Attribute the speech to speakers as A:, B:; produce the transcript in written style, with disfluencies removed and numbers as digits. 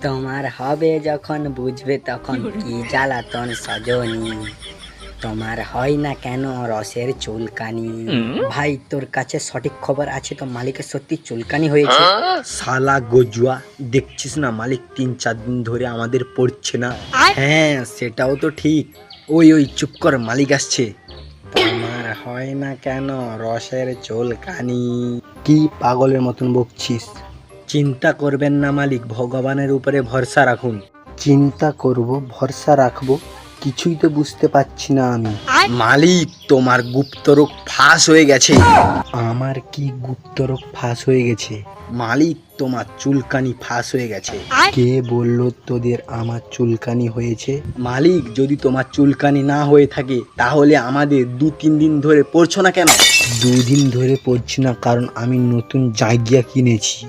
A: তোমার হবে যখন বুঝবে তখন কি জ্বালাতন সজনী। তোমার হয় না কেন রসের চুলকানি। ভাই তোর কাছে সঠিক খবর আছে তো মালিকের সত্যি চুলকানি হয়েছে?
B: শালা গজুয়া, দেখছিস না মালিক 3-4 দিন ধরে আমাদের পড়ছে না।
A: হ্যাঁ সেটাও তো ঠিক।
B: ওই ওই চুপ কর, মালিক আসছে।
A: তোমার হয় না কেন রসের চুলকানি।
B: কি পাগলের মতন বকছিস?
A: চিন্তা করবেন না মালিক, ভগবানের উপরে ভরসা রাখুন।
B: চিন্তা করব, ভরসা রাখবো, কিছুই তো বুঝতে পারছি না আমি।
A: মালিক তোমার গুপ্তরোগ ফাঁস হয়ে গেছে।
B: আমার কি গুপ্তরোগ ফাঁস হয়ে গেছে?
A: মালিক তোমার চুলকানি ফাঁস হয়ে গেছে।
B: কে বললো তোদের আমার চুলকানি হয়েছে?
A: মালিক যদি তোমার চুলকানি না হয়ে থাকে তাহলে আমাদের 2-3 দিন ধরে পড়ছো না কেন?
B: 2 দিন ধরে পড়ছি না কারণ আমি নতুন জায়গা কিনেছি।